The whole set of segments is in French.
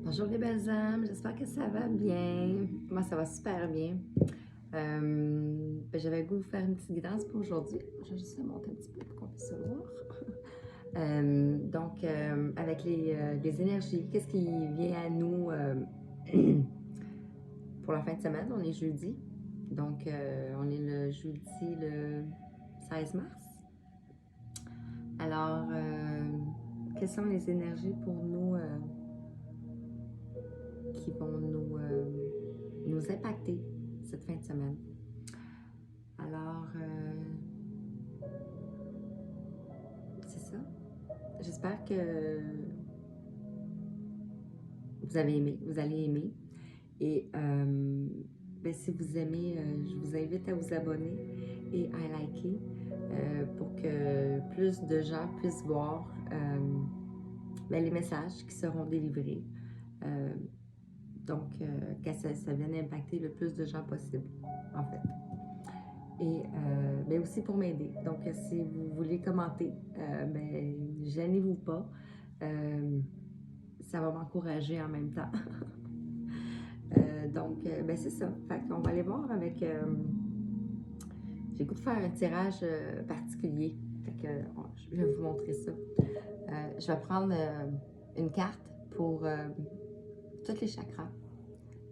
Bonjour les belles âmes, j'espère que ça va bien. Moi, ça va super bien. J'avais le goût de vous faire une petite guidance pour aujourd'hui. Je vais juste la monter un petit peu pour qu'on puisse se voir. Avec les énergies, qu'est-ce qui vient à nous pour la fin de semaine? On est jeudi. On est le jeudi le 16 mars. Alors, quelles sont les énergies pour nous qui vont nous impacter cette fin de semaine? Alors, c'est ça. J'espère que vous avez aimé, vous allez aimer. Et si vous aimez, je vous invite à vous abonner et à liker pour que plus de gens puissent voir les messages qui seront délivrés. Que ça vienne impacter le plus de gens possible, en fait. Et aussi pour m'aider. Donc, si vous voulez commenter, gênez-vous pas. Ça va m'encourager en même temps. C'est ça. Fait qu'on va aller voir avec... j'ai le goût de faire un tirage particulier. Je vais vous montrer ça. Je vais prendre une carte pour tous les chakras.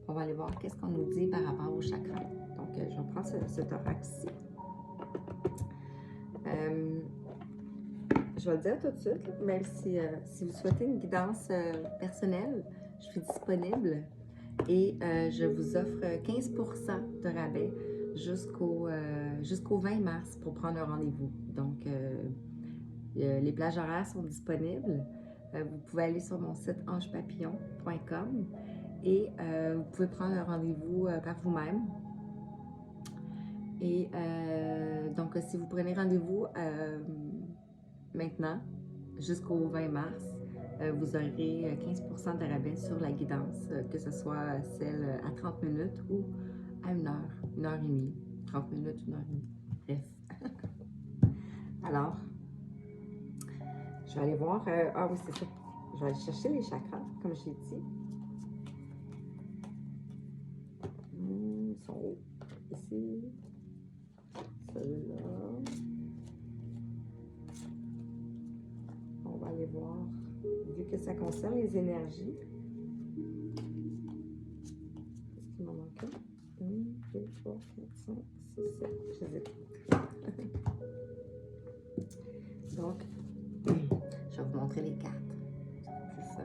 On va aller voir qu'est-ce qu'on nous dit par rapport aux chakras. Donc, je vais prendre ce thorax-ci. Je vais le dire tout de suite, même si vous souhaitez une guidance personnelle, je suis disponible et je vous offre 15% de rabais jusqu'au 20 mars pour prendre un rendez-vous. Donc, les plages horaires sont disponibles. Vous pouvez aller sur mon site angepapillon.com et vous pouvez prendre un rendez-vous par vous-même. Et si vous prenez rendez-vous maintenant, jusqu'au 20 mars, vous aurez 15% de rabais sur la guidance, que ce soit celle à 30 minutes ou à 1 heure, 1 heure et demie, 30 minutes, 1 heure et demie, bref. Alors, je vais aller voir, oui c'est ça, je vais aller chercher les chakras, comme j'ai dit. Ils sont où? Ici, celui-là. On va aller voir, vu que ça concerne les énergies. Est-ce qu'il m'en manque un? 1, 2, 3, 4, 5, 6, 7. Je les ai Donc, je vais vous montrer les cartes. C'est ça.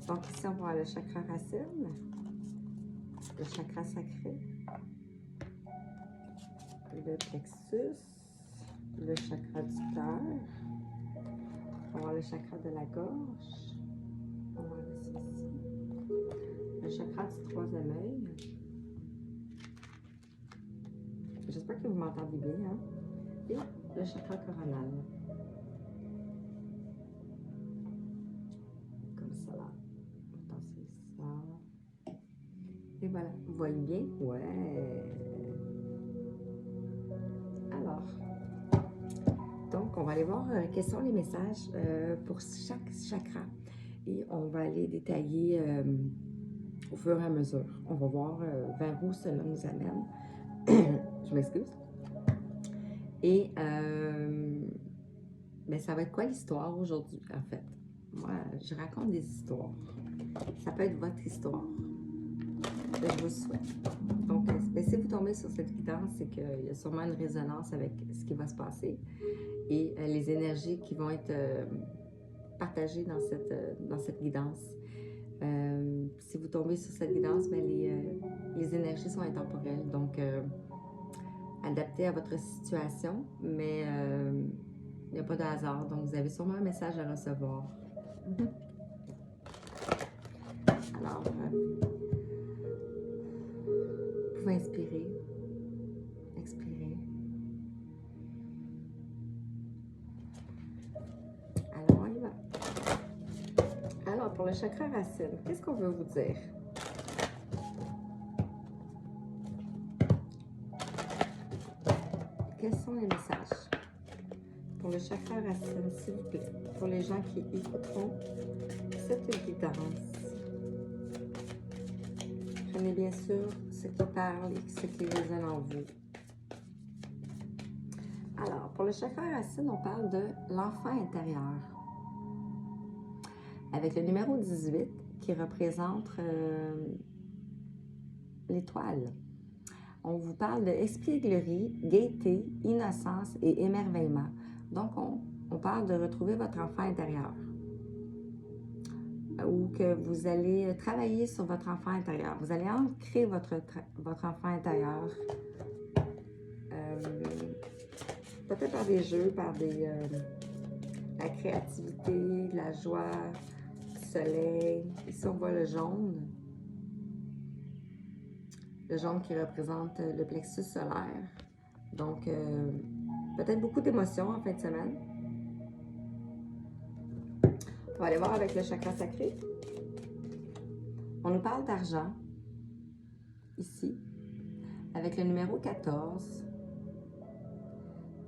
Donc, ici, on va avoir le chakra racine, le chakra sacré, le plexus, le chakra du cœur. On va avoir le chakra de la gorge. On va laisser ici. Le chakra du troisième œil. J'espère que vous m'entendez bien. Hein? Et le chakra coronal. Comme ça. Attention, ça. Et voilà. Vous voyez bien? Ouais. Alors. Donc, on va aller voir quels sont les messages pour chaque chakra. Et on va aller détailler au fur et à mesure. On va voir vers où cela nous amène. Je m'excuse. Et ça va être quoi l'histoire aujourd'hui, en fait? Moi, je raconte des histoires. Ça peut être votre histoire. Je vous souhaite. Donc, si vous tombez sur cette guidance, c'est qu'il y a sûrement une résonance avec ce qui va se passer et les énergies qui vont être partagées dans cette guidance. Si vous tombez sur cette guidance, les énergies sont intemporelles. Donc, adaptées à votre situation, mais il n'y a pas de hasard. Donc, vous avez sûrement un message à recevoir. Alors, vous pouvez inspirer, expirer. Alors, on y va. Alors, pour le chakra racine, qu'est-ce qu'on veut vous dire? Quels sont les messages pour le chakra racine, s'il vous plaît? Pour les gens qui écouteront cette guidance. Prenez bien sûr ce qui parle et ce qui résonne en vous. Alors, pour le chakra racine, on parle de l'enfant intérieur. Avec le numéro 18 qui représente l'étoile. On vous parle de espièglerie, gaieté, innocence et émerveillement. Donc, on parle de retrouver votre enfant intérieur. Ou que vous allez travailler sur votre enfant intérieur. Vous allez ancrer votre enfant intérieur. Peut-être par des jeux, par la créativité, la joie, le soleil. Ici, on voit le jaune. Le jaune qui représente le plexus solaire. Donc, peut-être beaucoup d'émotions en fin de semaine. On va aller voir avec le chakra sacré. On nous parle d'argent, ici, avec le numéro 14.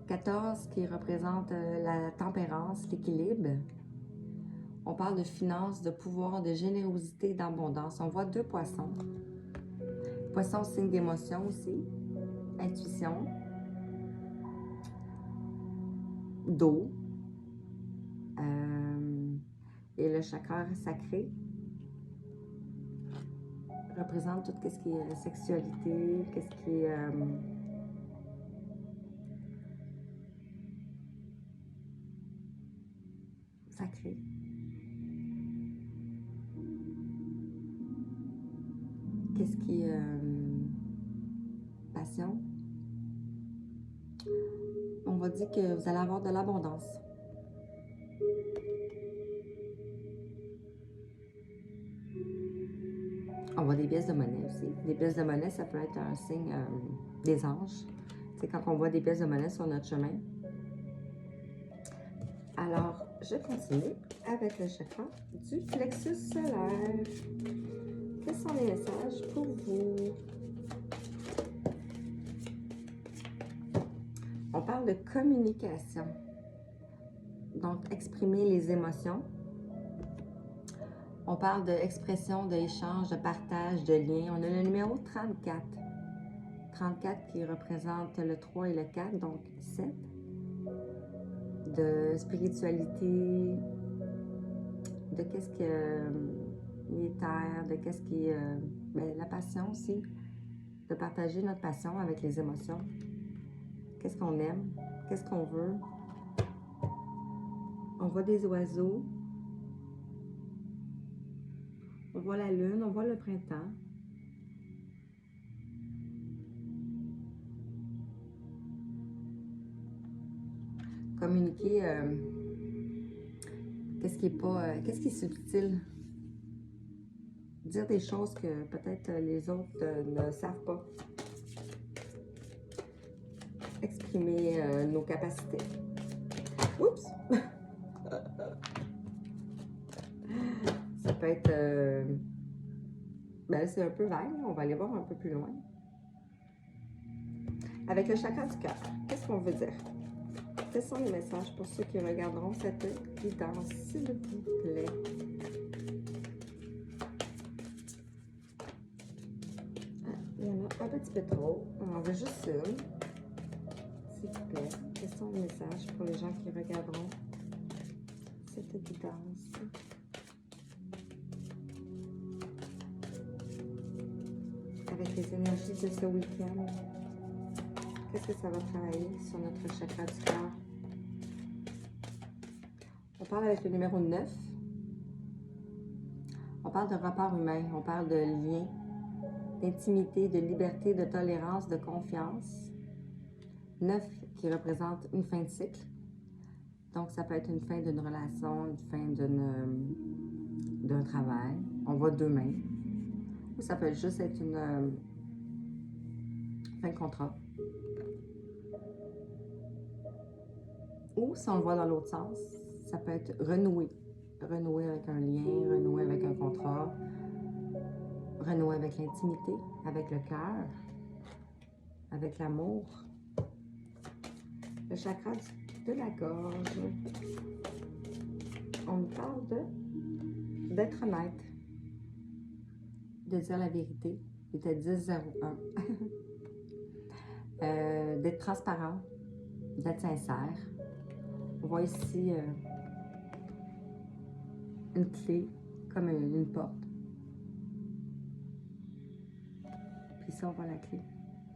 14 qui représente la tempérance, l'équilibre. On parle de finances, de pouvoir, de générosité, d'abondance. On voit 2 poissons. Poisson, signe d'émotion aussi. Intuition. D'eau. Et le chakra sacré représente tout ce qui est sexualité, qu'est-ce qui est sacré. Qu'est-ce qui est passion. On va dire que vous allez avoir de l'abondance. On voit des pièces de monnaie aussi. Des pièces de monnaie, ça peut être un signe des anges. C'est quand on voit des pièces de monnaie sur notre chemin. Alors, je continue avec le chakra du plexus solaire. Quels sont les messages pour vous? On parle de communication. Donc, exprimer les émotions. On parle d'expression, d'échange, de partage, de lien. On a le numéro 34. 34 qui représente le 3 et le 4, donc 7. De spiritualité, de qu'est-ce qui est terre, de qu'est-ce qui est la passion aussi. De partager notre passion avec les émotions. Qu'est-ce qu'on aime, qu'est-ce qu'on veut. On voit des oiseaux. On voit la lune, on voit le printemps. Communiquer qu'est-ce qui est subtil. Dire des choses que peut-être les autres ne savent pas. Exprimer nos capacités. Oups! Ça peut être... c'est un peu vague, on va aller voir un peu plus loin. Avec le chakra du cœur, qu'est-ce qu'on veut dire? Quels sont les messages pour ceux qui regarderont cette guidance, s'il vous plaît? Il y en a un petit peu trop. On en veut juste une. S'il vous plaît. Quels sont les messages pour les gens qui regarderont cette guidance? Avec les énergies de ce week-end, qu'est-ce que ça va travailler sur notre chakra du cœur? On parle avec le numéro 9. On parle de rapport humain, on parle de lien, d'intimité, de liberté, de tolérance, de confiance. 9 qui représente une fin de cycle. Donc, ça peut être une fin d'une relation, une fin d'un travail. On voit 2 mains. Ou ça peut juste être une fin de contrat. Ou, si on le voit dans l'autre sens, ça peut être renouer. Renouer avec un lien, renouer avec un contrat, renouer avec l'intimité, avec le cœur, avec l'amour. Le chakra de la gorge. On parle de d'être honnête, de dire la vérité. Il était 10-01. D'être transparent, d'être sincère. On voit ici une clé, comme une porte. Puis ça, on voit la clé.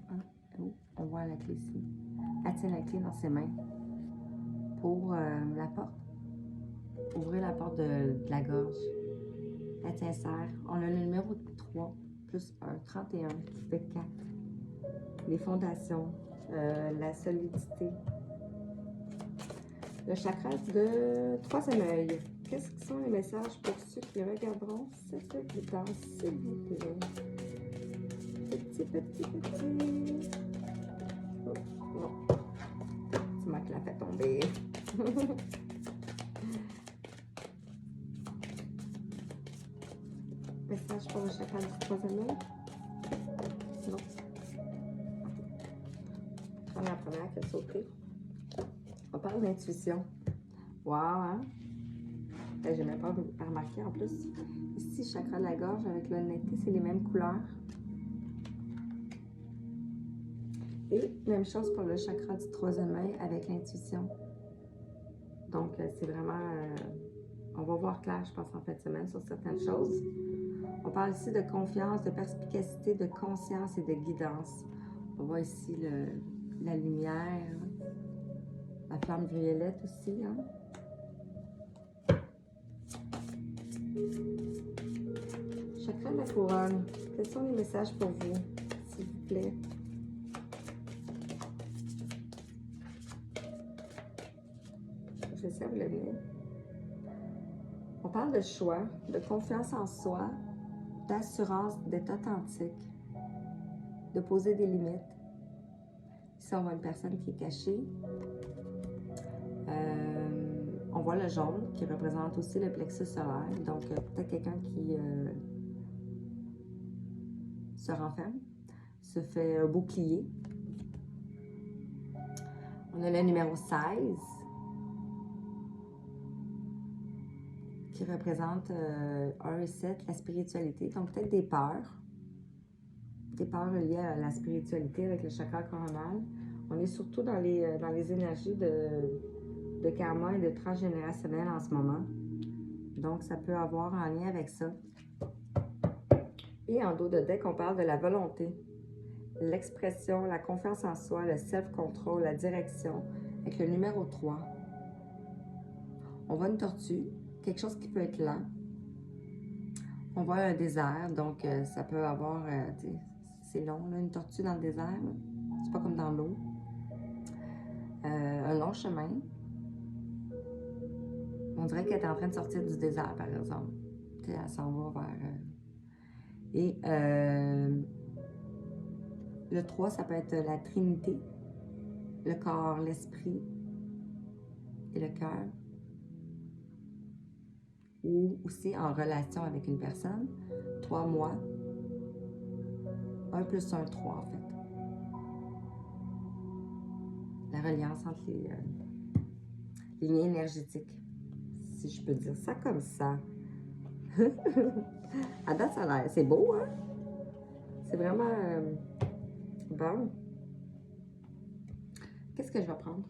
Ah, oh, on voit la clé ici. Elle tient la clé dans ses mains pour la porte. Ouvrir la porte de la gorge. Elle sincère. On a le numéro 3 plus 1, 31, qui fait 4. Les fondations, la solidité. Le chakra de troisième œil. Qu'est-ce que sont les messages pour ceux qui regarderont cette vidéo, s'il vous plaît? Petit. Oh, non. C'est moi qui l'a fait tomber. Message pour le chakra du troisième œil? Non. Prends la première qui a sauté. On parle d'intuition. Wow, hein? J'ai même pas remarqué en plus. Ici, chakra de la gorge avec l'honnêteté, c'est les mêmes couleurs. Et même chose pour le chakra du troisième œil avec l'intuition. Donc, c'est vraiment... on va voir clair, je pense, en fin de semaine sur certaines choses. On parle ici de confiance, de perspicacité, de conscience et de guidance. On voit ici la lumière, la flamme violette aussi, hein? Chakra de la couronne. Quels sont les messages pour vous, s'il vous plaît? J'essaie de vous lever. On parle de choix, de confiance en soi, d'assurance, d'être authentique, de poser des limites. Ici, on voit une personne qui est cachée. On voit le jaune qui représente aussi le plexus solaire. Donc, peut-être quelqu'un qui se renferme, se fait un bouclier. On a le numéro 16 qui représente 1 et 7, la spiritualité. Donc, peut-être des peurs liées à la spiritualité avec le chakra coronal. On est surtout dans les énergies de karma et de transgénérationnel en ce moment. Donc, ça peut avoir un lien avec ça. Et en dos de deck, on parle de la volonté, l'expression, la confiance en soi, le self-control, la direction, avec le numéro 3. On voit une tortue, quelque chose qui peut être lent. On voit un désert, donc ça peut avoir, c'est long, là, une tortue dans le désert, c'est pas comme dans l'eau. Un long chemin. On dirait qu'elle est en train de sortir du désert, par exemple. Elle s'en va vers... Et le 3, ça peut être la Trinité, le corps, l'esprit et le cœur. Ou aussi en relation avec une personne. 3 mois. 1 plus 1, 3 en fait. La reliance entre les liens énergétiques, si je peux dire ça comme ça. À date, ça a l'air, c'est beau, hein? C'est vraiment bon. Qu'est-ce que je vais prendre?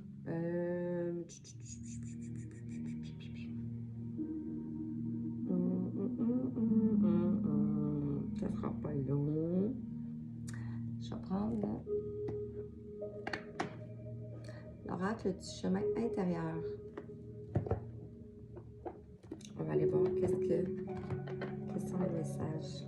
Ça sera pas long. Je vais prendre l'oracle du chemin intérieur. On va aller voir quels sont les messages.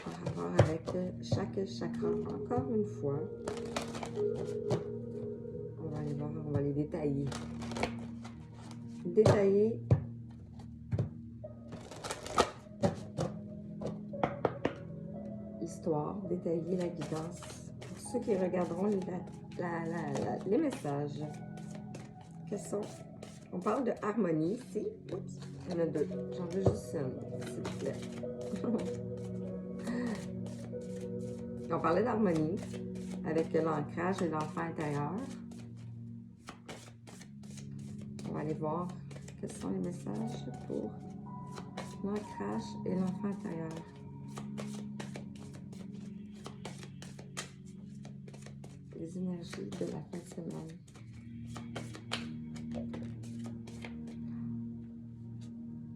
Par rapport avec chaque chakra, encore une fois. On va aller voir, on va les détailler. Détailler l'histoire, détailler la guidance. Pour ceux qui regarderont les messages, quels sont? On parle de harmonie ici. Oups, il y en a 2. J'en veux juste une, s'il vous plaît. On parlait d'harmonie. avec l'ancrage et l'enfant intérieur. On va aller voir quels sont les messages pour l'ancrage et l'enfant intérieur. Les énergies de la fin de semaine.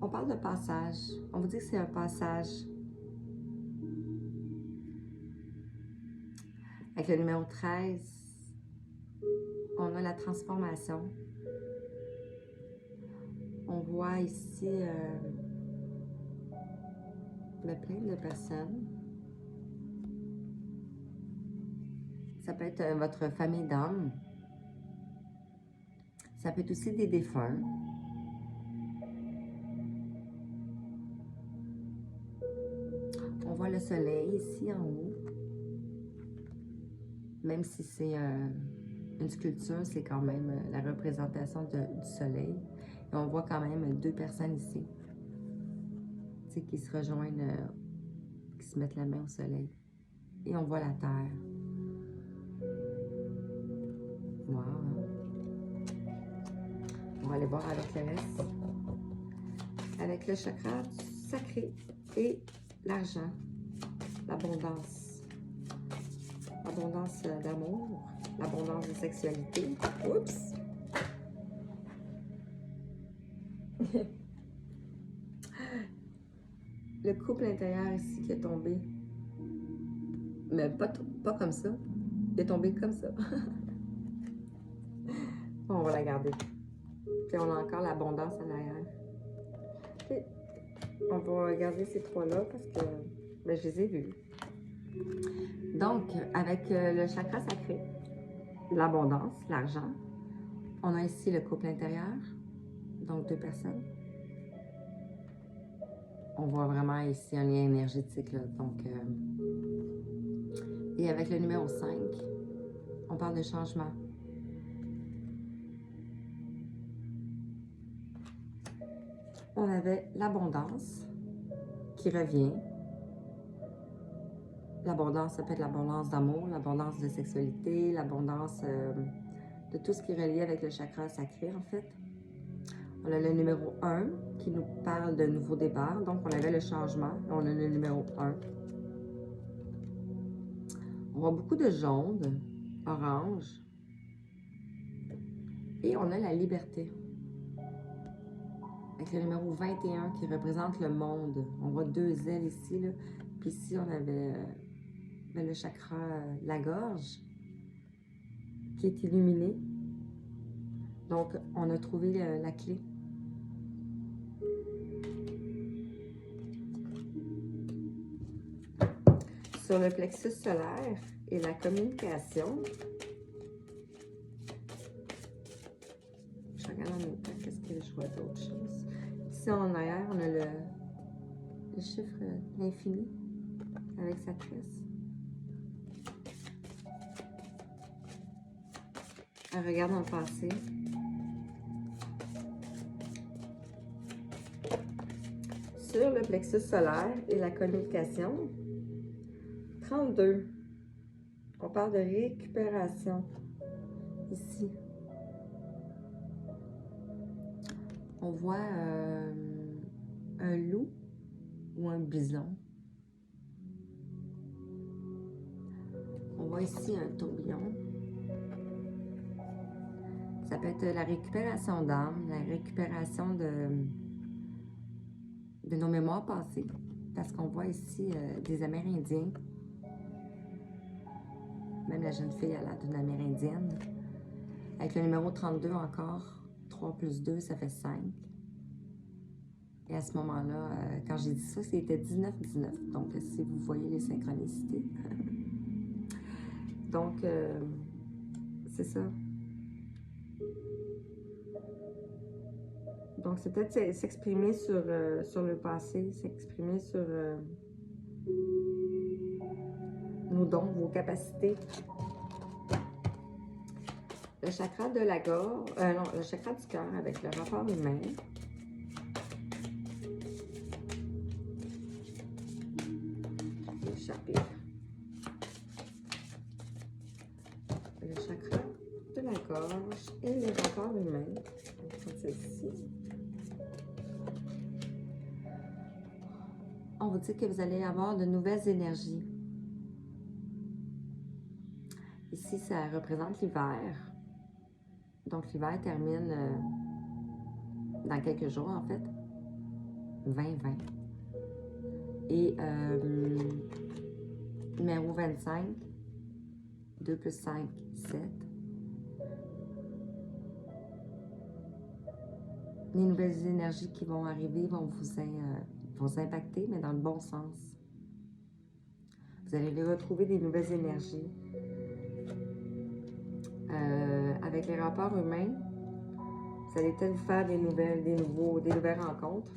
On parle de passage. On vous dit que c'est un passage. Avec le numéro 13, on a la transformation. On voit ici plein de personnes. Ça peut être votre famille d'âme. Ça peut être aussi des défunts. On voit le soleil ici en haut. Même si c'est une sculpture, c'est quand même la représentation du soleil. Et on voit quand même deux personnes ici. Tu sais, qui se rejoignent, qui se mettent la main au soleil. Et on voit la terre. Wow. On va aller voir avec le reste. Avec le chakra sacré et l'argent, l'abondance. L'abondance d'amour, l'abondance de sexualité. Oups! Le couple intérieur ici qui est tombé. Mais pas comme ça. Il est tombé comme ça. On va la garder. Puis on a encore l'abondance en arrière. Okay. On va regarder ces trois-là parce que ben, je les ai vus. Donc, avec le chakra sacré, l'abondance, l'argent, on a ici le couple intérieur, donc deux personnes. On voit vraiment ici un lien énergétique, là, donc... Et avec le numéro 5, on parle de changement. On avait l'abondance qui revient. L'abondance, ça peut être l'abondance d'amour, l'abondance de sexualité, l'abondance de tout ce qui est relié avec le chakra sacré, en fait. On a le numéro 1 qui nous parle de nouveaux départs. Donc, on avait le changement. On a le numéro 1. On voit beaucoup de jaune, orange. Et on a la liberté. Avec le numéro 21 qui représente le monde. On voit deux ailes ici, là. Puis ici, on avait le chakra, la gorge, qui est illuminé. Donc, on a trouvé la clé. Sur le plexus solaire et la communication, je regarde en même temps qu'est-ce que je vois d'autre chose. Ici en arrière, on a le chiffre infini avec sa tresse. Elle regarde dans le passé. Sur le plexus solaire et la communication, 32. On parle de récupération. Ici. On voit un loup ou un bison. On voit ici un tourbillon. Ça peut être la récupération d'âme, la récupération de nos mémoires passées. Parce qu'on voit ici des Amérindiens. Même la jeune fille, elle a d'une Amérindienne. Avec le numéro 32 encore, 3 plus 2, ça fait 5. Et à ce moment-là, quand j'ai dit ça, c'était 19-19. Donc, si vous voyez les synchronicités. Donc, c'est ça. Donc, c'est peut-être s'exprimer sur le passé, s'exprimer sur nos dons, vos capacités. Le chakra de la gorge, non, le chakra du cœur avec le rapport humain. Échappé. chakra de la gorge et les rapports humains. On va prendre celle-ci. On vous dit que vous allez avoir de nouvelles énergies. Ici, ça représente l'hiver. Donc, l'hiver termine dans quelques jours, en fait. 2020. Et numéro 25, 2 plus 5, 7. Les nouvelles énergies qui vont arriver vont vous impacter, mais dans le bon sens. Vous allez les retrouver des nouvelles énergies. Avec les rapports humains, vous allez peut-être vous faire des nouvelles rencontres.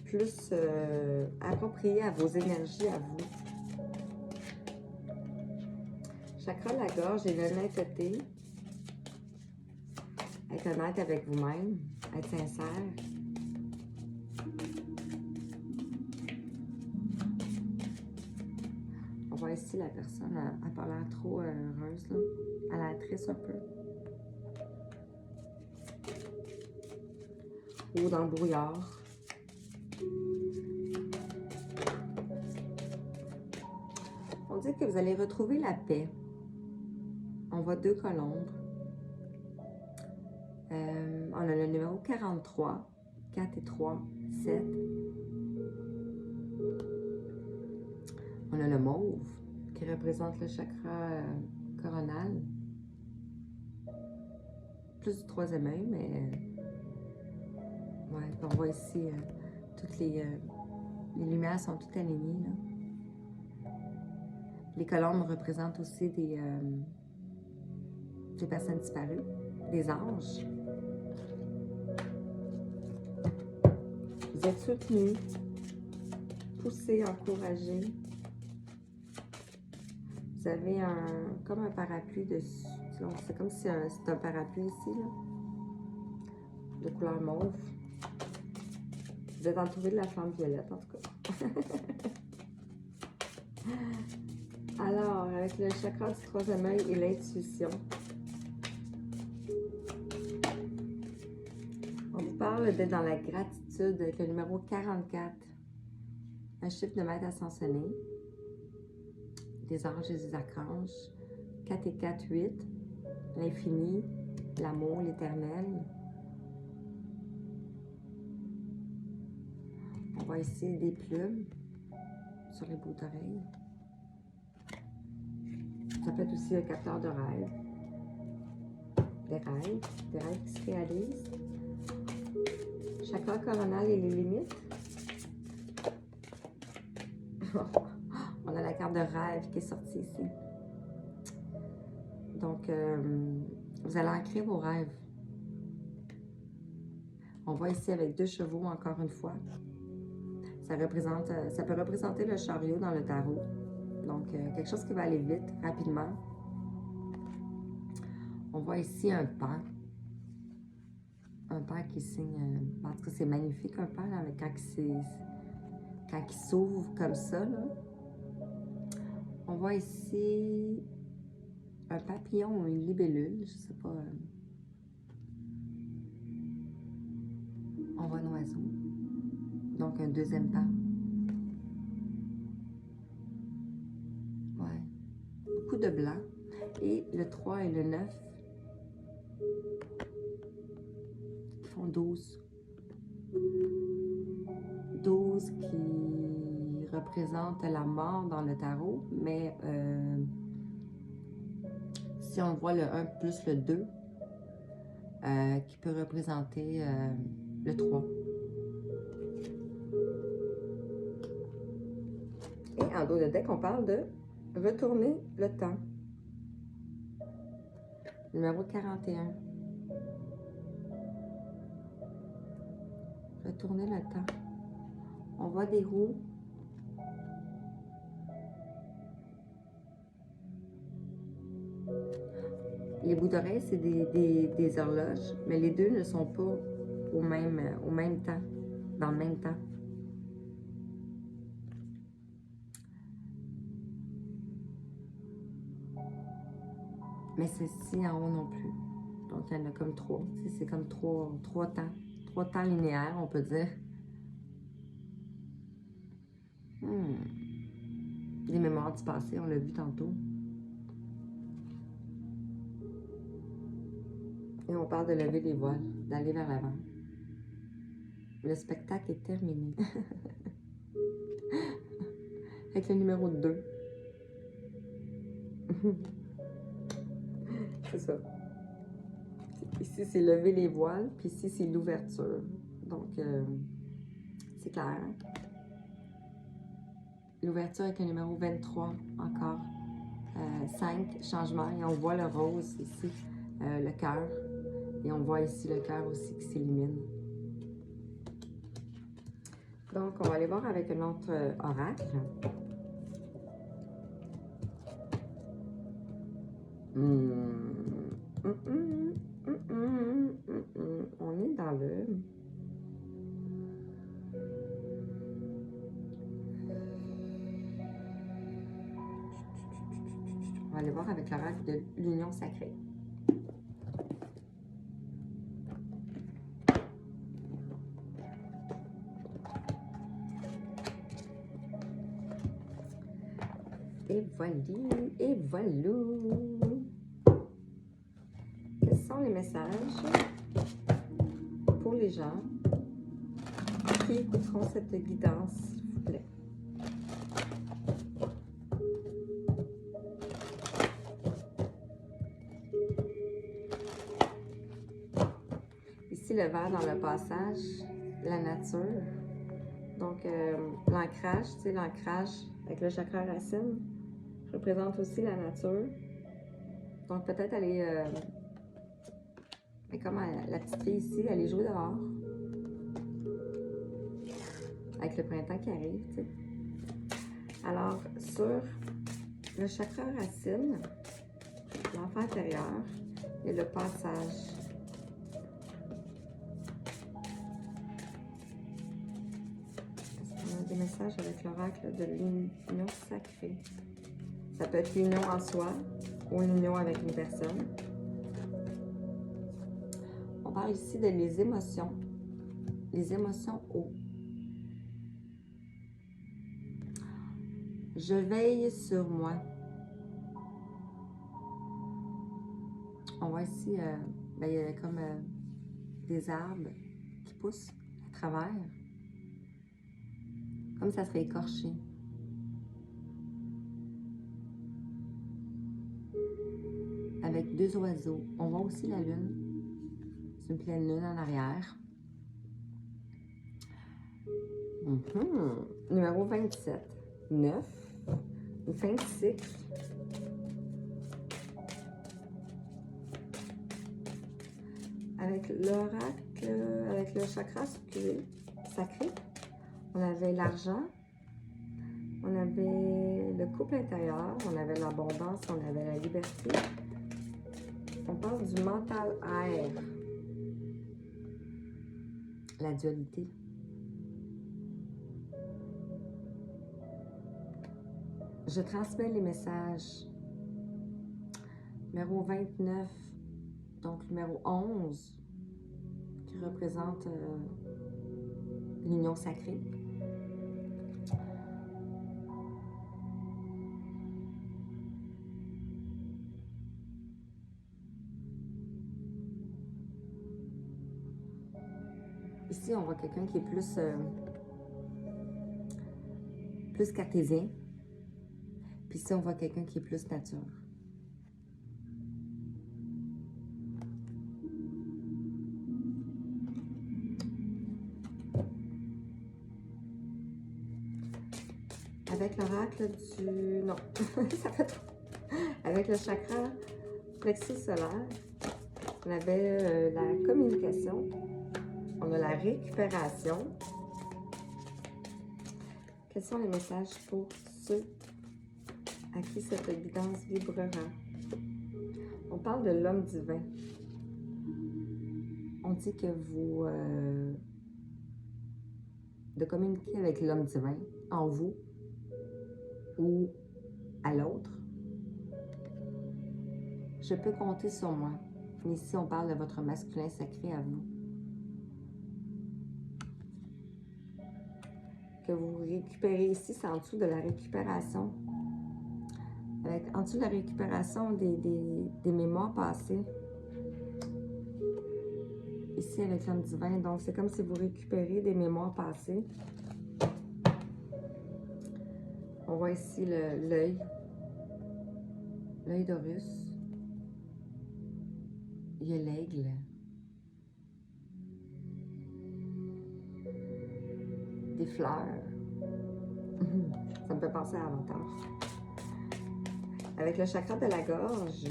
Plus appropriées à vos énergies, à vous. Chakra de la gorge et l'honnêteté. Être honnête avec vous-même, être sincère. On voit ici la personne, elle n'a pas l'air trop heureuse, là. Elle a l'air triste un peu. Ou dans le brouillard. On dit que vous allez retrouver la paix. On voit 2 colombes. On a le numéro 43, 4 et 3, 7. On a le mauve qui représente le chakra coronal. Plus du 3e œil, mais ouais, on voit ici toutes les lumières sont toutes alignées, là. Les colombes représentent aussi des personnes disparues, des anges. Vous êtes soutenus, poussés, encouragés. Vous avez comme un parapluie dessus. C'est comme si c'est un parapluie ici, là, de couleur mauve. Vous êtes entouré de la flamme violette, en tout cas. Alors, avec le chakra du 3e œil et l'intuition, on vous parle d'être dans la gratitude avec le numéro 44, un chiffre de maître ascensionné, des anges et des archanges, 4 et 4, 8, l'infini, l'amour, l'éternel. On voit ici des plumes sur les bouts d'oreilles. Ça peut être aussi un capteur de rêve. Des rêves qui se réalisent. Chakra coronal et les limites. On a la carte de rêve qui est sortie ici. Donc, vous allez ancrer vos rêves. On voit ici avec 2 chevaux, encore une fois. Ça peut représenter le chariot dans le tarot. Donc, quelque chose qui va aller vite, rapidement. On voit ici un pan. Un pan qui signe... en tout cas, c'est magnifique, un pan, là, quand il s'ouvre comme ça, là. On voit ici un papillon ou une libellule, je sais pas. On voit un oiseau. Donc, un 2e pan. Ouais. Beaucoup de blanc. Et le 3 et le 9 qui font 12. 12 qui représente la mort dans le tarot, mais si on voit le 1 plus le 2, qui peut représenter le 3. Et en dos de deck, on parle de retourner le temps. Numéro 41. Retourner le temps. On voit des roues. Les bouts d'oreilles, c'est des horloges, mais les deux ne sont pas au même temps, dans le même temps. Mais ceci en haut non plus. Donc, il y en a comme 3. C'est comme trois temps. 3 temps linéaires, on peut dire. Des mémoires du passé, on l'a vu tantôt. Et on parle de lever les voiles, d'aller vers l'avant. Le spectacle est terminé. Avec le numéro 2. C'est ça. Ici, c'est lever les voiles, puis ici, c'est l'ouverture. Donc, c'est clair. L'ouverture avec le numéro 23, encore. 5, changement. Et on voit le rose ici, le cœur. Et on voit ici le cœur aussi qui s'illumine. Donc, on va aller voir avec un autre oracle. On est dans le... On va aller voir avec l'oracle de l'union sacrée. Et voilà, et voilà. Quels sont les messages pour les gens qui écouteront cette guidance, s'il vous plaît? Ici, le vert dans le passage, la nature. Donc, l'ancrage, tu sais, l'ancrage avec le chakra racine représente aussi la nature. Donc, peut-être aller, comme la petite fille ici, aller jouer dehors. Avec le printemps qui arrive, tu sais. Alors, sur le chakra racine, l'enfant intérieur et le passage. Est-ce qu'on a des messages avec l'oracle de l'union sacrée? Ça peut être l'union en soi ou l'union avec une personne. On parle ici de les émotions haut. Je veille sur moi. On voit ici, il y a comme des arbres qui poussent à travers, comme ça serait écorché. Avec 2 oiseaux. On voit aussi la lune. C'est une pleine lune en arrière. Numéro 27. 9. Une fin de cycle. Avec l'oracle, avec le chakra sacré, on avait l'argent, on avait le couple intérieur, on avait l'abondance, on avait la liberté. On parle du mental air, la dualité. Je transmets les messages. Numéro 29, donc numéro 11, qui représente l'union sacrée. Ici, on voit quelqu'un qui est plus cartésien. Puis ici, on voit quelqu'un qui est plus nature. Avec l'oracle du... Non, ça fait trop. Avec le chakra plexus solaire, on avait la communication, on a la récupération. Quels sont les messages pour ceux à qui cette guidance vibrera? On parle de l'homme divin. On dit que vous... de communiquer avec l'homme divin en vous ou à l'autre. je peux compter sur moi. Mais ici, on parle de votre masculin sacré à vous. Que vous récupérez ici, c'est en dessous de la récupération. En dessous de la récupération des mémoires passées. Ici, avec l'homme divin. Donc, c'est comme si vous récupérez des mémoires passées. On voit ici l'œil. L'œil d'Horus. Il y a l'aigle. Des fleurs. Ça me fait penser à Avatar. Avec le chakra de la gorge,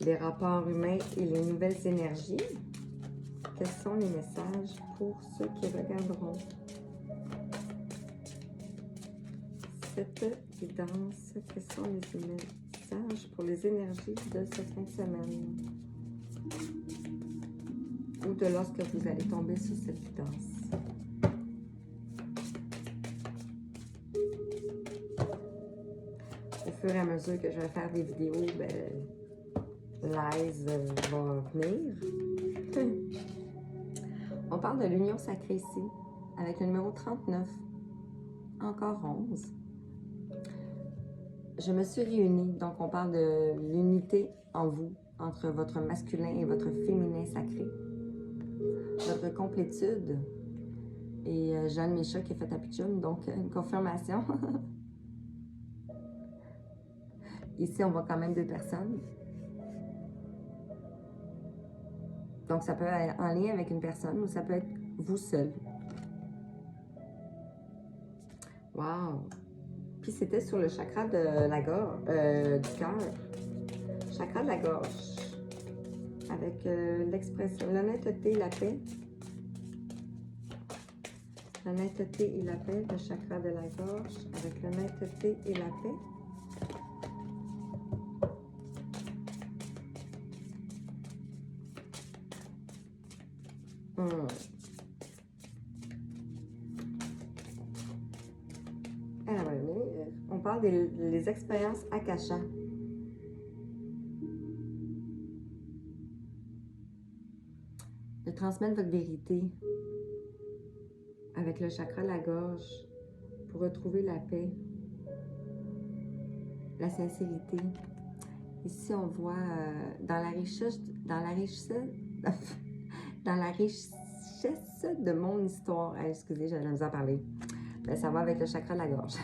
les rapports humains et les nouvelles énergies, quels sont les messages pour ceux qui regarderont cette guidance? Quels sont les messages pour les énergies de cette fin de semaine? Ou de lorsque vous allez tomber sur cette guidance? Au fur et à mesure que je vais faire des vidéos, l'aise va venir. On parle de l'union sacrée ici, avec le numéro 39, encore 11. Je me suis réunie, donc on parle de l'unité en vous, entre votre masculin et votre féminin sacré, votre complétude. Et Jeanne Mécha qui a fait Apichum, donc une confirmation. Ici, on voit quand même 2 personnes. Donc, ça peut être en lien avec une personne ou ça peut être vous seul. Wow! Puis, c'était sur le chakra de la gorge, du cœur. Chakra de la gorge. Avec l'expression, l'honnêteté et la paix. L'honnêteté et la paix, le chakra de la gorge. Avec l'honnêteté et la paix. Alors, on parle des expériences Akasha. De transmettre votre vérité avec le chakra de la gorge pour retrouver la paix, la sincérité. Ici, on voit dans la richesse de mon histoire. Excusez, j'avais la misère à parler. Ben, ça va avec le chakra de la gorge.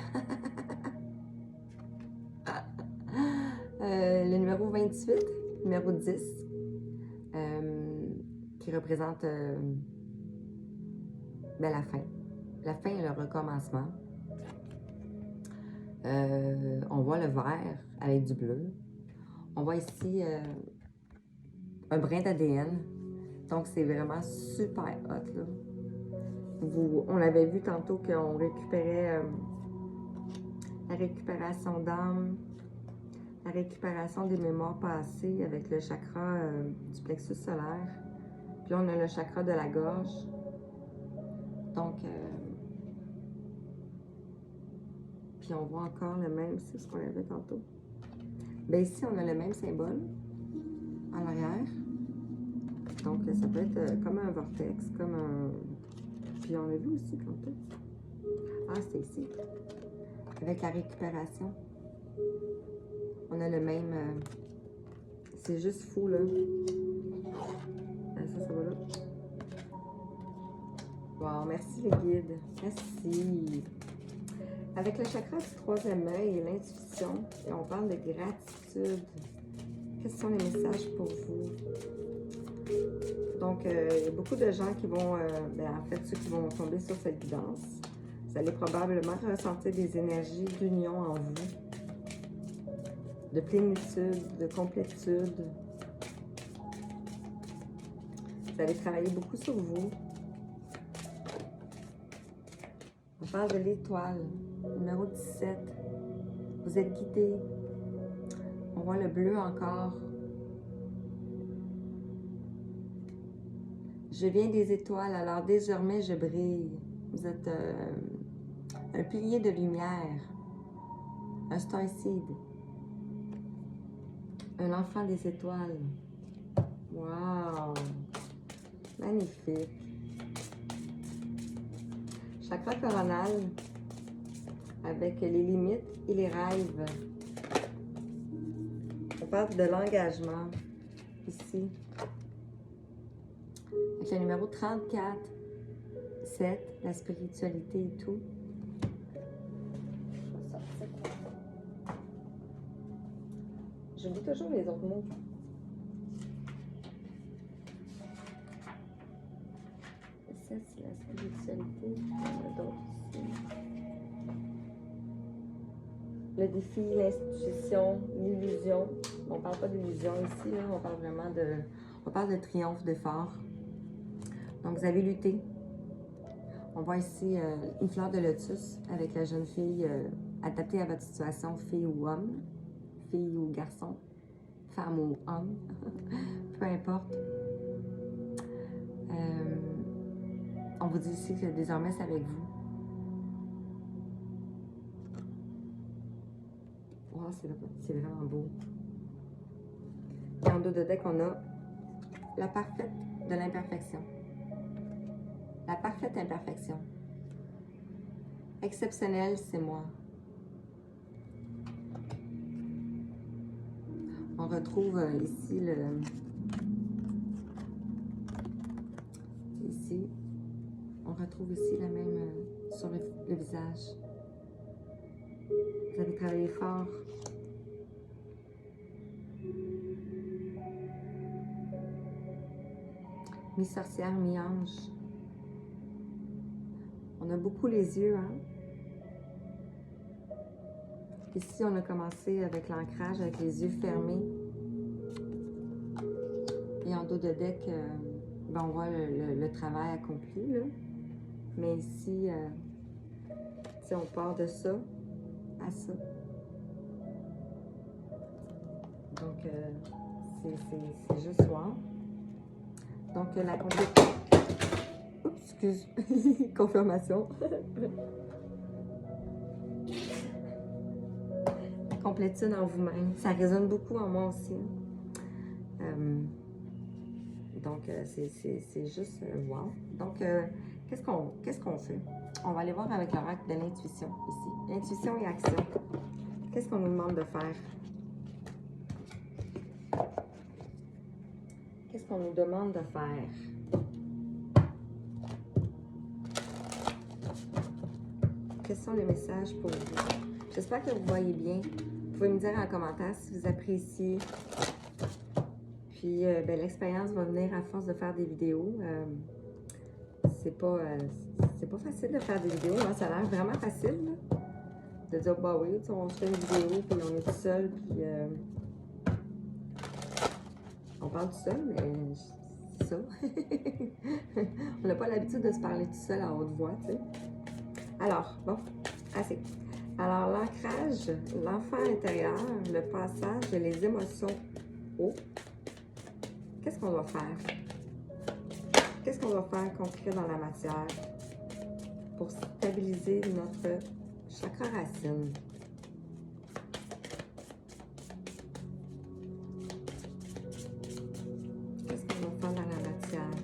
Le numéro 28, numéro 10, qui représente la fin. La fin et le recommencement. On voit le vert avec du bleu. On voit ici un brin d'ADN. Donc, c'est vraiment super hot, là. On avait vu tantôt qu'on récupérait la récupération d'âme, la récupération des mémoires passées avec le chakra du plexus solaire. Puis là, on a le chakra de la gorge. Donc, puis on voit encore le même, c'est ce qu'on avait tantôt. Bien ici, on a le même symbole en arrière. Donc, ça peut être comme un vortex, comme un... Puis on l'a vu aussi tantôt. Ah, c'est ici. Avec la récupération. On a le même... c'est juste fou, là. Ça va là. Wow, merci les guides. Merci. Avec le chakra du 3e œil et l'intuition, et on parle de gratitude. Quels sont les messages pour vous? Donc, il y a beaucoup de gens qui vont, en fait, ceux qui vont tomber sur cette guidance, vous allez probablement ressentir des énergies d'union en vous, de plénitude, de complétude. Vous allez travailler beaucoup sur vous. On parle de l'étoile, numéro 17. Vous êtes guidé. On voit le bleu encore. Je viens des étoiles, alors désormais je brille. Vous êtes un pilier de lumière, un starseed. Un enfant des étoiles. Wow! Magnifique. Chakra coronal avec les limites et les rêves. On parle de l'engagement ici. Avec le numéro 34, 7, la spiritualité et tout. J'oublie toujours les autres mots. Ça, c'est la spiritualité. Il y en a d'autres ici. Le défi, l'institution, l'illusion. On ne parle pas d'illusion ici, là. On parle vraiment de... On parle de triomphe, d'effort. Donc, vous avez lutté. On voit ici une fleur de lotus avec la jeune fille adaptée à votre situation, fille ou homme, fille ou garçon, femme ou homme, peu importe. On vous dit ici que désormais c'est avec vous. Wow, c'est vraiment beau. Et en dos de deck, on a la parfaite de l'imperfection. La parfaite imperfection. Exceptionnel, c'est moi. On retrouve ici ici. On retrouve ici la même sur le visage. Vous avez travaillé fort. Mi-sorcière, mi-ange. On a beaucoup les yeux, hein? Ici, on a commencé avec l'ancrage, avec les yeux fermés. Et en dos de deck, ben on voit le travail accompli, là. Mais ici, si on part de ça à ça. Donc, c'est juste soir. Donc, la complétude... Oups, excuse. Confirmation. Complétude en vous-même. Ça résonne beaucoup en moi aussi. Donc, c'est juste wow. Donc, qu'est-ce qu'on fait? On va aller voir avec l'oracle de l'intuition ici. Intuition et action. Qu'est-ce qu'on nous demande de faire? Qu'est-ce qu'on nous demande de faire? Quels sont les messages pour vous? J'espère que vous voyez bien. Vous pouvez me dire en commentaire si vous appréciez. Puis, ben, l'expérience va venir à force de faire des vidéos. C'est pas facile de faire des vidéos. Hein? Ça a l'air vraiment facile, là, de dire, bah oui, on fait une vidéo, puis on est tout seul, puis on parle tout seul, mais c'est ça. On n'a pas l'habitude de se parler tout seul à haute voix, tu sais. Alors, bon, assez. Alors, l'ancrage, l'enfant intérieur, le passage et les émotions haut. Qu'est-ce qu'on va faire? Qu'est-ce qu'on va faire concret dans la matière pour stabiliser notre chakra racine? Qu'est-ce qu'on va faire dans la matière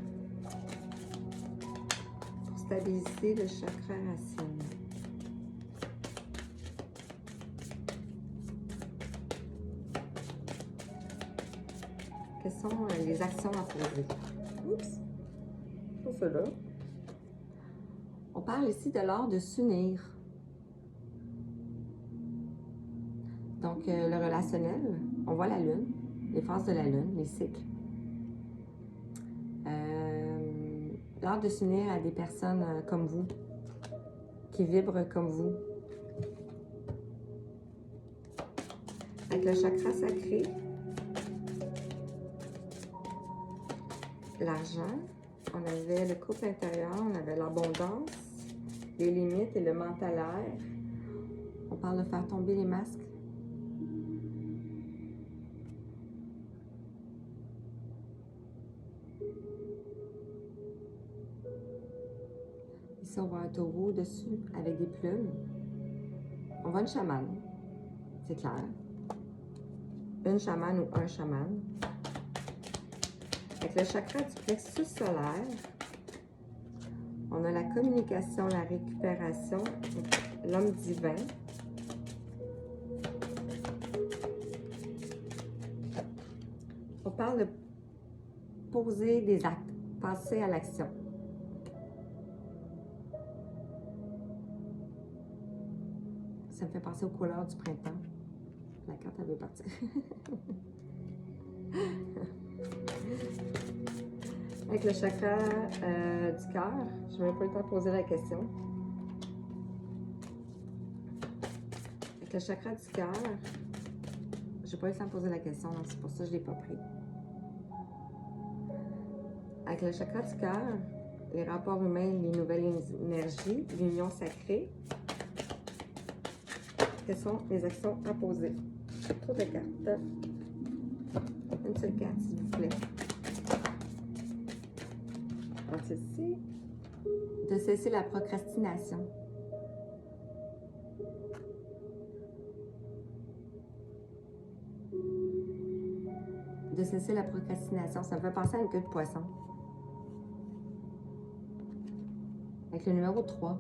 pour stabiliser le chakra racine? Quelles sont les actions à poser? Oups! Pour cela. On parle ici de l'art de s'unir. Donc, le relationnel, on voit la lune, les phases de la lune, les cycles. L'art de s'unir à des personnes comme vous, qui vibrent comme vous. Avec le chakra sacré, l'argent, on avait le couple intérieur, on avait l'abondance, les limites et le mental air. On parle de faire tomber les masques. Ici, on voit un taureau dessus avec des plumes. On voit une chamane, c'est clair. une chamane ou un chaman. Avec le chakra du plexus solaire, on a la communication, la récupération, l'homme divin. On parle de poser des actes, passer à l'action. Ça me fait penser aux couleurs du printemps. La carte, elle veut partir. Avec le chakra du cœur, je n'ai pas le temps de poser la question. Avec le chakra du cœur, je n'ai pas eu le temps de poser la question, donc c'est pour ça que je ne l'ai pas pris. Avec le chakra du cœur, les rapports humains, les nouvelles énergies, l'union sacrée. Quelles sont les actions à poser? Trop de cartes. Une seule carte, s'il vous plaît. Donc, ceci. De cesser la procrastination. De cesser la procrastination. Ça me fait penser à une queue de poisson. Avec le numéro 3.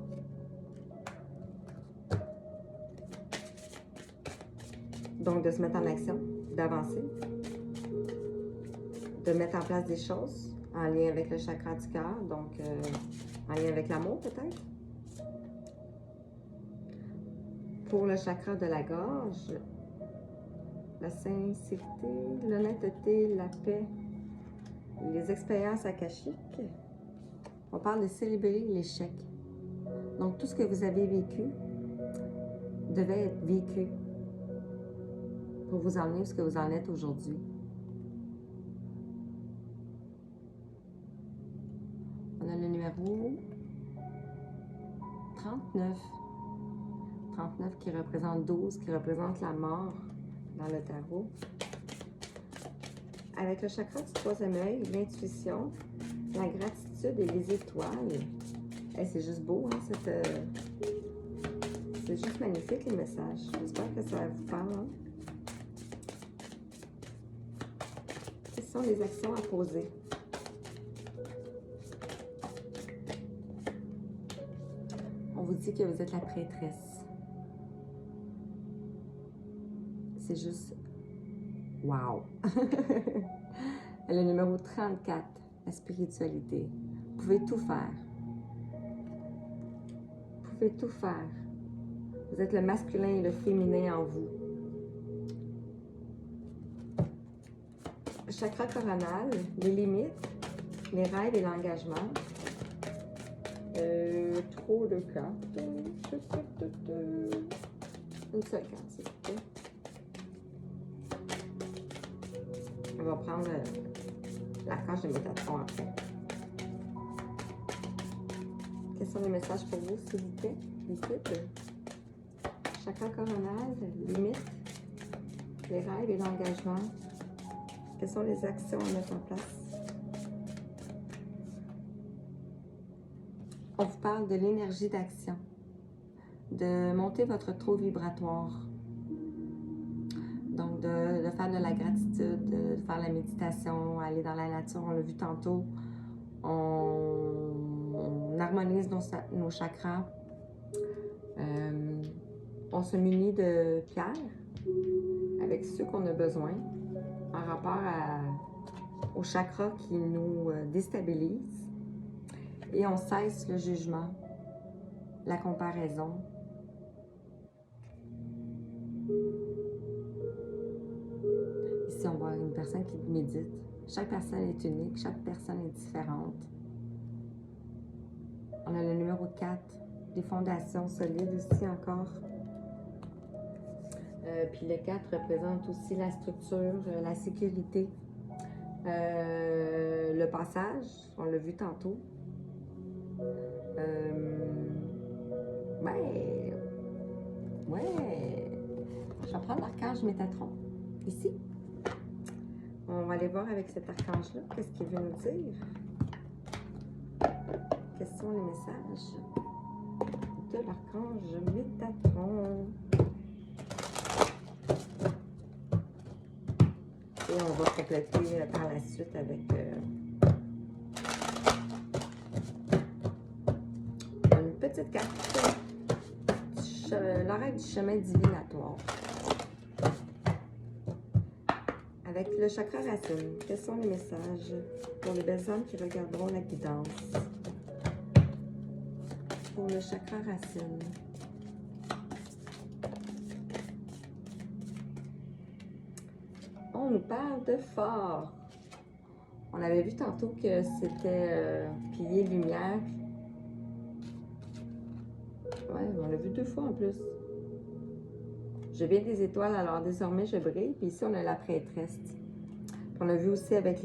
Donc, de se mettre en action, d'avancer, de mettre en place des choses en lien avec le chakra du cœur, donc en lien avec l'amour peut-être. Pour le chakra de la gorge, la sincérité, l'honnêteté, la paix, les expériences akashiques. On parle de célébrer l'échec. Donc, tout ce que vous avez vécu devait être vécu pour vous emmener où ce que vous en êtes aujourd'hui. On a le numéro 39. 39 qui représente 12, qui représente la mort dans le tarot. Avec le chakra du troisième œil, l'intuition, la gratitude et les étoiles. Hey, c'est juste beau, hein, c'est juste magnifique les messages. J'espère que ça vous parle. Hein? Quelles sont les actions à poser? On vous dit que vous êtes la prêtresse. C'est juste wow! Le numéro 34, la spiritualité. Vous pouvez tout faire. Vous pouvez tout faire. Vous êtes le masculin et le féminin en vous. Chakra coronal, les limites, les rêves et l'engagement. Trop de cartes. Une seule carte, s'il vous plaît. On va prendre l'archange de Métatron après. Quels sont les messages pour vous, s'il vous plaît? Liquide. Chakra coronal, limite, les rêves et l'engagement. Quelles sont les actions à mettre en place? On vous parle de l'énergie d'action, de monter votre taux vibratoire. Donc, de faire de la gratitude, de faire la méditation, aller dans la nature, on l'a vu tantôt. On harmonise nos chakras. On se munit de pierres avec ceux qu'on a besoin en rapport aux chakras qui nous déstabilisent. Et on cesse le jugement, la comparaison. Ici, on voit une personne qui médite. Chaque personne est unique, chaque personne est différente. On a le numéro 4, des fondations solides aussi encore. Puis le 4 représente aussi la structure, la sécurité, le passage, on l'a vu tantôt. Ouais. Je vais prendre l'archange Métatron, ici. On va aller voir avec cet archange-là, qu'est-ce qu'il veut nous dire. Quels sont les messages de l'archange Métatron? Et on va compléter par la suite avec une petite carte. L'oracle du chemin divinatoire. Avec le chakra racine, quels sont les messages pour les belles âmes qui regarderont la guidance? Pour le chakra racine. On nous parle de phare. On avait vu tantôt que c'était pilier lumière. Ouais, on l'a vu 2 fois en plus. Je viens des étoiles, alors désormais je brille. Puis ici, on a la prêtresse. Puis on a vu aussi avec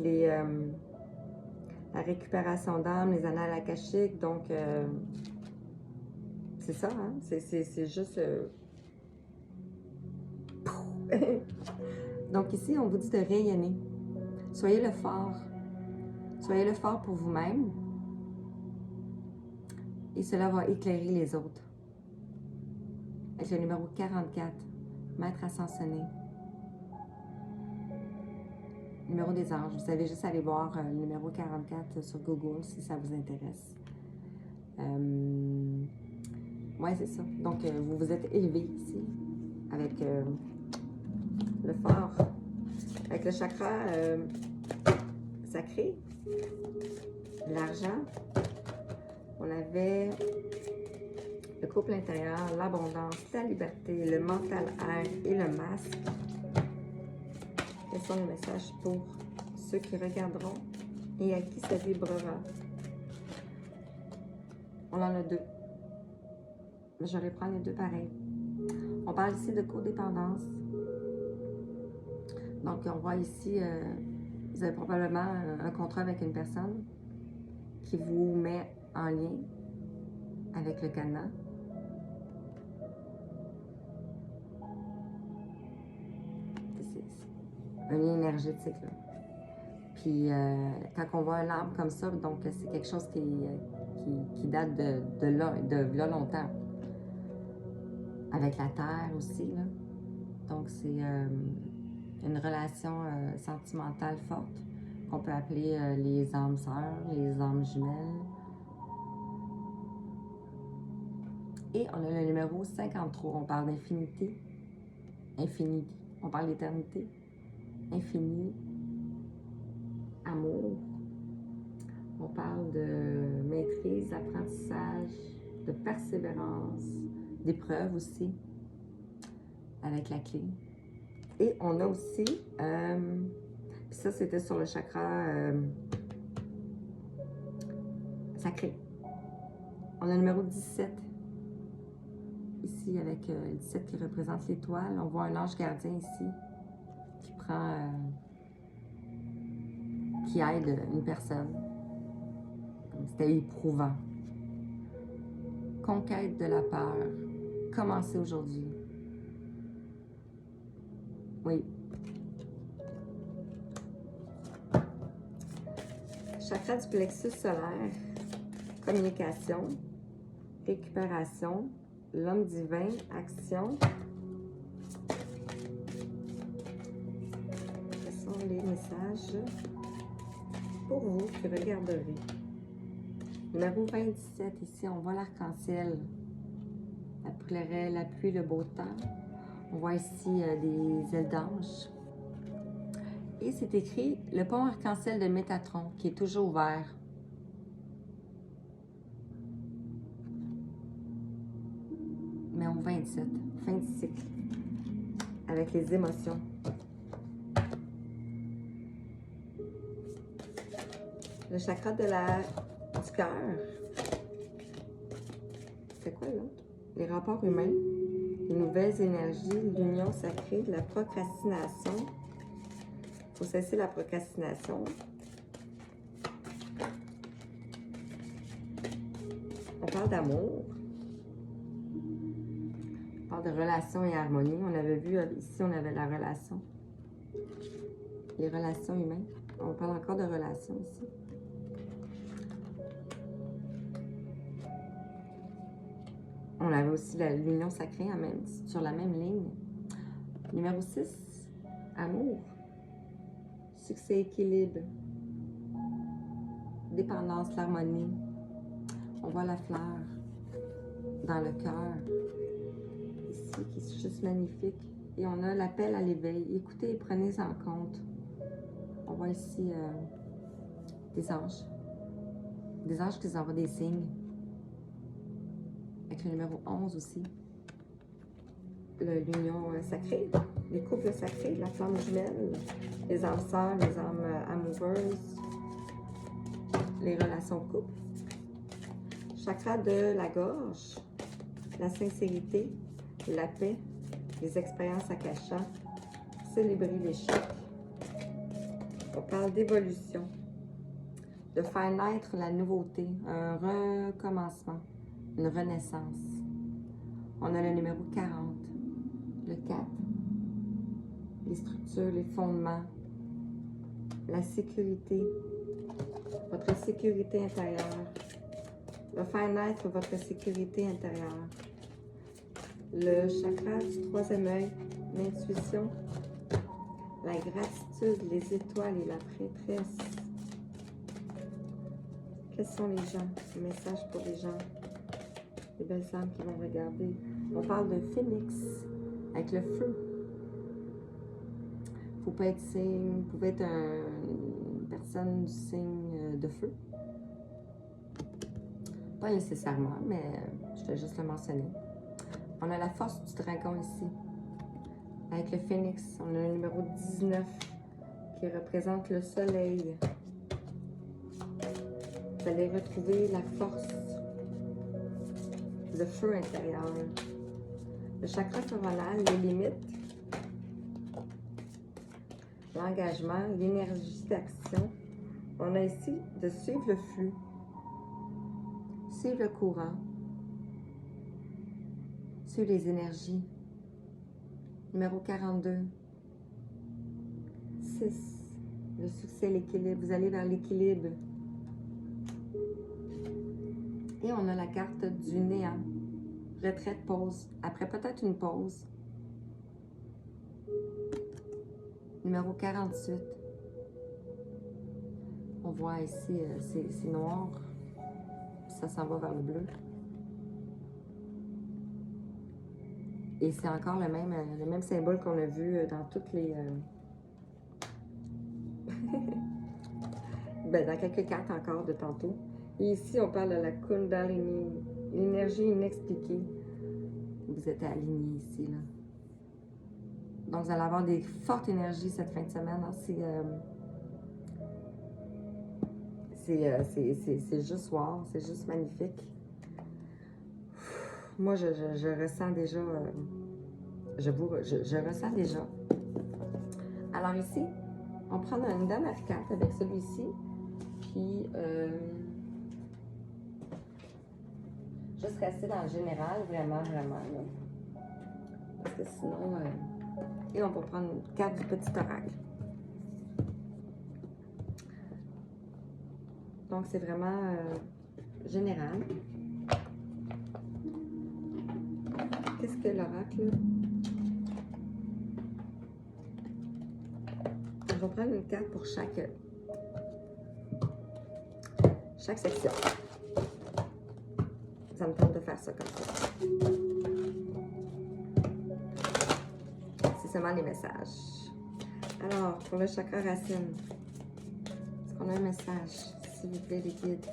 la récupération d'âme, les annales akashiques. Donc, c'est ça, hein? C'est juste... Donc ici, on vous dit de rayonner. Soyez le phare. Soyez le phare pour vous-même. Et cela va éclairer les autres. Avec le numéro 44, Maître ascensionné. Numéro des anges. Vous savez juste aller voir le numéro 44 sur Google si ça vous intéresse. Ouais, c'est ça. Donc, vous vous êtes élevé ici avec le phare, avec le chakra sacré, l'argent. On avait le couple intérieur, l'abondance, la liberté, le mental air et le masque. Quels sont les messages pour ceux qui regarderont et à qui ça vibrera? On en a 2. Mais je vais prendre les 2 pareils. On parle ici de codépendance. Donc, on voit ici, vous avez probablement un contrat avec une personne qui vous met en lien avec le cadenas. C'est un lien énergétique, là. Puis, quand on voit un arbre comme ça, donc c'est quelque chose qui date de là longtemps. Avec la terre aussi, là. Donc, c'est une relation sentimentale forte qu'on peut appeler les âmes sœurs, les âmes jumelles. Et on a le numéro 53. On parle d'infinité, infini. On parle d'éternité, infini, amour. On parle de maîtrise, d'apprentissage, de persévérance, d'épreuve aussi, avec la clé. Et on a aussi, puis ça c'était sur le chakra sacré. On a le numéro 17, ici avec le 17 qui représente l'étoile. On voit un ange gardien ici, qui prend, qui aide une personne. C'était éprouvant. Conquête de la peur. Commencez aujourd'hui. Oui. Chakra du plexus solaire. Communication. Récupération. L'homme divin. Action. Ce sont les messages pour vous qui regarderez. Numéro 27, ici, on voit l'arc-en-ciel. La pluie, le beau temps. On voit ici des ailes d'ange. Et c'est écrit le pont arc-en-ciel de Métatron qui est toujours ouvert. Numéro 27, fin du cycle. Avec les émotions. Le chakra du cœur. C'est quoi l'autre? Les rapports humains, les nouvelles énergies, l'union sacrée, la procrastination. Il faut cesser la procrastination. On parle d'amour. On parle de relation et harmonie. On avait vu ici, on avait la relation. Les relations humaines. On parle encore de relations ici. On avait aussi l'union sacrée sur la même ligne. Numéro 6, amour. succès, équilibre, dépendance, l'harmonie. On voit la fleur dans le cœur, ici, qui est juste magnifique. Et on a l'appel à l'éveil. Écoutez et prenez en compte. On voit ici des anges. Des anges qui nous envoient des signes. Avec le numéro 11 aussi. L'union sacrée, les couples sacrés, la flamme jumelle, les âmes sœurs, les âmes amoureuses, les relations de couple. Chakra de la gorge, la sincérité, la paix, les expériences akasha, célébrer l'échec. On parle d'évolution, de faire naître la nouveauté, un recommencement, une renaissance. On a le numéro 40, le 4, les structures, les fondements, la sécurité, votre sécurité intérieure, de faire naître votre sécurité intérieure. Le chakra du troisième œil, l'intuition, la gratitude, les étoiles et la prêtresse. Quels sont les gens? Les messages pour les gens, les belles âmes qui vont regarder. On parle de phénix avec le feu. Faut pas être signe, vous pouvez être une personne du signe de feu. Pas nécessairement, mais je vais juste le mentionner. On a la force du dragon ici. Avec le phénix, on a le numéro 19 qui représente le soleil. Vous allez retrouver la force, le feu intérieur, le chakra coronal, les limites, l'engagement, l'énergie d'action. On a ici de suivre le flux, suivre le courant, suivre les énergies. Numéro 42. 6. Le succès, l'équilibre. Vous allez vers l'équilibre. Et on a la carte du néant. Retraite, pause. Après peut-être une pause. Numéro 48. On voit ici, c'est noir. Ça s'en va vers le bleu. Et c'est encore le même symbole qu'on a vu dans toutes les... dans quelques cartes encore de tantôt. Et ici, on parle de la Kundalini, l'énergie inexpliquée. Vous êtes aligné ici, là. Donc, vous allez avoir des fortes énergies cette fin de semaine. Hein. C'est juste wow, c'est juste magnifique. Moi, je ressens déjà... je ressens déjà. Alors ici, on prend une dernière carte avec celui-ci. Puis, juste rester dans le général, vraiment, vraiment. Là. Parce que sinon... et on va prendre une carte du petit oracle. Donc, c'est vraiment général. Qu'est-ce que l'oracle? Je vais prendre une carte pour chaque section. Ça me tente de faire ça comme ça. C'est seulement les messages. Alors, pour le chakra racine, est-ce qu'on a un message, s'il vous plaît, les guides?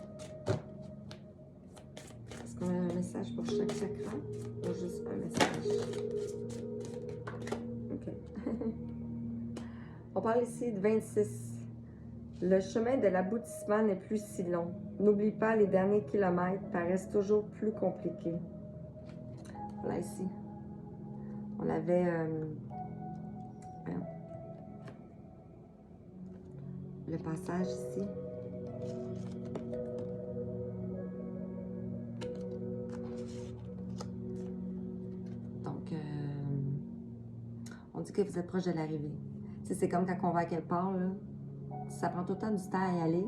Est-ce qu'on a un message pour chaque chakra ou juste un message? OK. On parle ici de 26. Le chemin de l'aboutissement n'est plus si long. N'oublie pas, les derniers kilomètres paraissent toujours plus compliqués. Voilà ici. On avait... le passage ici. Donc, on dit que vous êtes proche de l'arrivée. C'est comme quand on va à quelque part, là. Ça prend tout le temps du temps à y aller.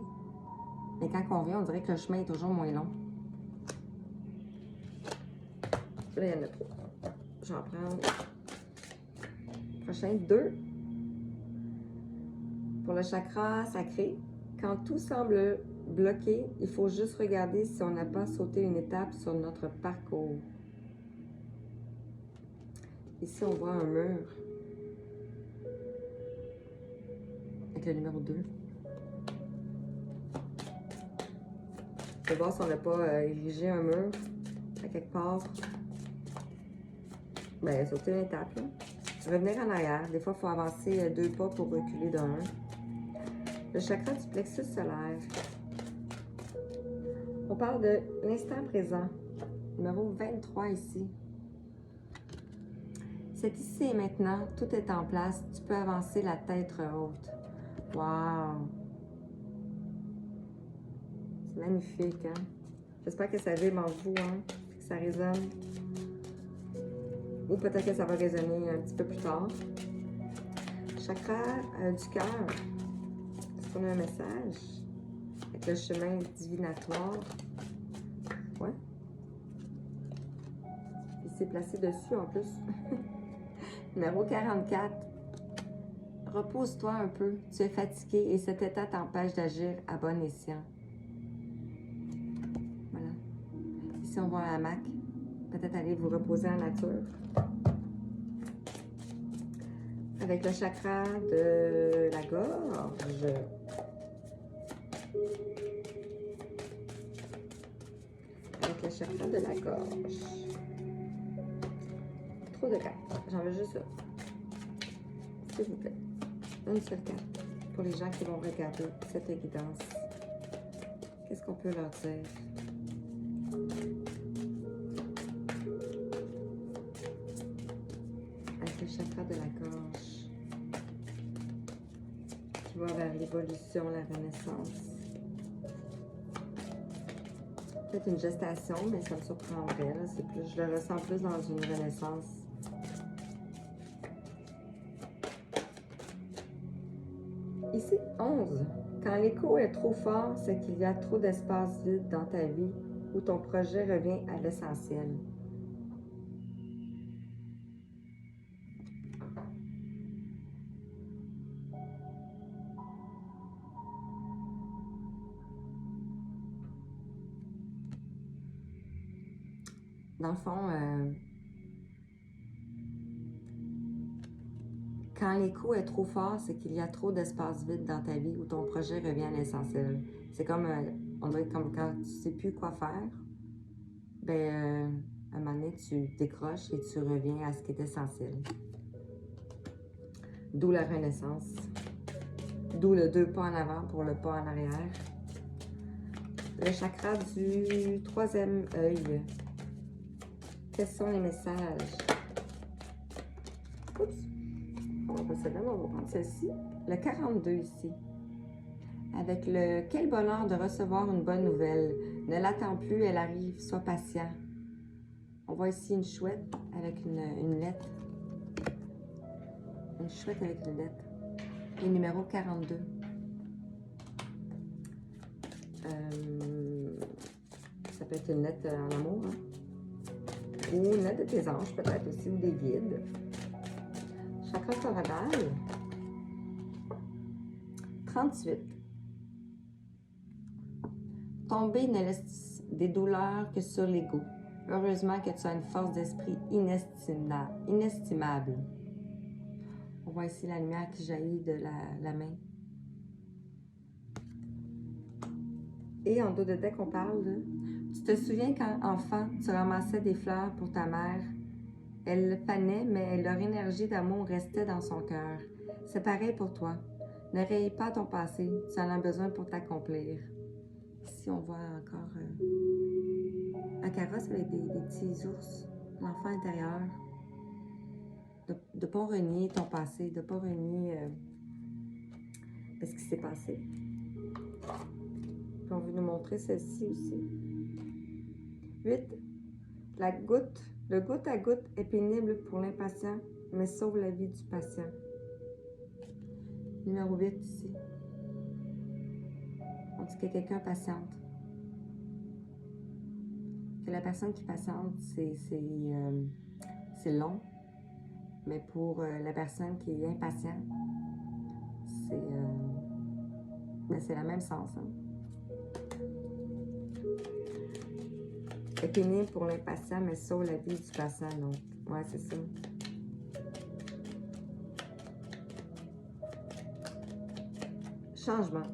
Mais quand on vient, on dirait que le chemin est toujours moins long. Là, il y en a 3. J'en prends. Prochain, 2. Pour le chakra sacré, quand tout semble bloqué, il faut juste regarder si on n'a pas sauté une étape sur notre parcours. Ici, on voit un mur avec le numéro 2. On va voir si on n'a pas érigé un mur à quelque part. Ben, sauter une étape, là. Revenir en arrière. Des fois, il faut avancer 2 pas pour reculer d'un. Le chakra du plexus solaire. On parle de l'instant présent. Numéro 23 ici. C'est ici et maintenant. Tout est en place. Tu peux avancer la tête haute. Wow! C'est magnifique, hein? J'espère que ça vibre en vous, hein? Que ça résonne. Ou peut-être que ça va résonner un petit peu plus tard. Chakra du cœur. Est-ce qu'on a un message? Avec le chemin divinatoire. Ouais. Il s'est placé dessus en plus. Numéro 44. Repose-toi un peu. Tu es fatigué et cet état t'empêche d'agir à bon escient. Voilà. Ici, on voit un hamac. Peut-être aller vous reposer en nature. Avec le chakra de la gorge. Avec le chakra de la gorge. Trop de cartes. J'en veux juste ça. S'il vous plaît. Une seule carte. Pour les gens qui vont regarder cette guidance. Qu'est-ce qu'on peut leur dire? Avec le chakra de la gorge. Qui va vers l'évolution, la renaissance. Peut-être une gestation, mais ça me surprendrait. C'est plus, je le ressens plus dans une renaissance. Ici, 11. Quand l'écho est trop fort, c'est qu'il y a trop d'espace vide dans ta vie où ton projet revient à l'essentiel. Dans le fond, quand l'écho est trop fort, c'est qu'il y a trop d'espace vide dans ta vie où ton projet revient à l'essentiel. C'est comme, on dirait comme quand tu ne sais plus quoi faire, ben, à un moment donné, tu décroches et tu reviens à ce qui est essentiel. D'où la renaissance. D'où le 2 pas en avant pour le pas en arrière. Le chakra du 3e œil. Quels sont les messages? Oups! On va pas celle-là, on va prendre celle-ci. Le 42 ici. Avec le « Quel bonheur de recevoir une bonne nouvelle. Ne l'attends plus, elle arrive, sois patient. » On voit ici une chouette avec une lettre. Une chouette avec une lettre. Et numéro 42. Ça peut être une lettre en amour, hein? Ou une lettre de tes anges, peut-être aussi, ou des guides. Chakra coronal. 38. Tomber ne laisse des douleurs que sur l'ego. Heureusement que tu as une force d'esprit inestimable. On voit ici la lumière qui jaillit de la main. Et en dos de deck, on parle de... Tu te souviens quand, enfant, tu ramassais des fleurs pour ta mère? Elle fanait, mais leur énergie d'amour restait dans son cœur. C'est pareil pour toi. Ne raye pas ton passé, tu en as besoin pour t'accomplir. Ici, on voit encore un carrosse avec des petits ours, l'enfant intérieur. De ne pas renier ton passé, de ne pas renier ce qui s'est passé. Puis on veut nous montrer celle-ci aussi. 8. Le goutte à goutte est pénible pour l'impatient, mais sauve la vie du patient. Numéro 8 ici. On dit que quelqu'un patiente. Que la personne qui patiente, c'est long. Mais pour la personne qui est impatiente, Mais c'est le même sens. Hein? Épinée pour l'impatient, mais sauve la vie du patient. Donc, ouais, c'est ça. Changement.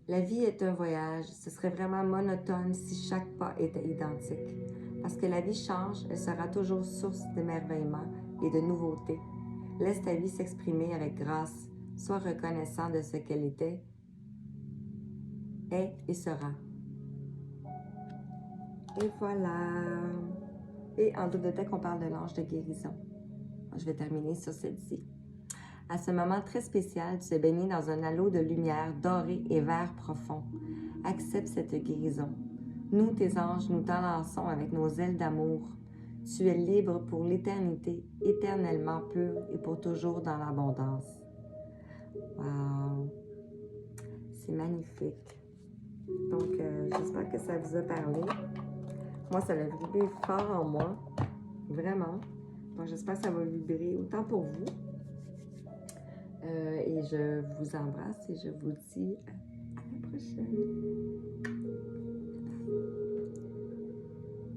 La vie est un voyage. Ce serait vraiment monotone si chaque pas était identique. Parce que la vie change, elle sera toujours source d'émerveillement et de nouveautés. Laisse ta vie s'exprimer avec grâce. Sois reconnaissant de ce qu'elle était, est et sera. Et voilà. Et en double de deck, on parle de l'ange de guérison. Je vais terminer sur celle-ci. À ce moment très spécial, tu es baigné dans un halo de lumière doré et vert profond. Accepte cette guérison. Nous, tes anges, nous t'enlaçons avec nos ailes d'amour. Tu es libre pour l'éternité, éternellement pure et pour toujours dans l'abondance. Wow! C'est magnifique. Donc, j'espère que ça vous a parlé. Moi, ça a vibré fort en moi. Vraiment. Donc, j'espère que ça va vibrer autant pour vous. Et je vous embrasse et je vous dis à la prochaine.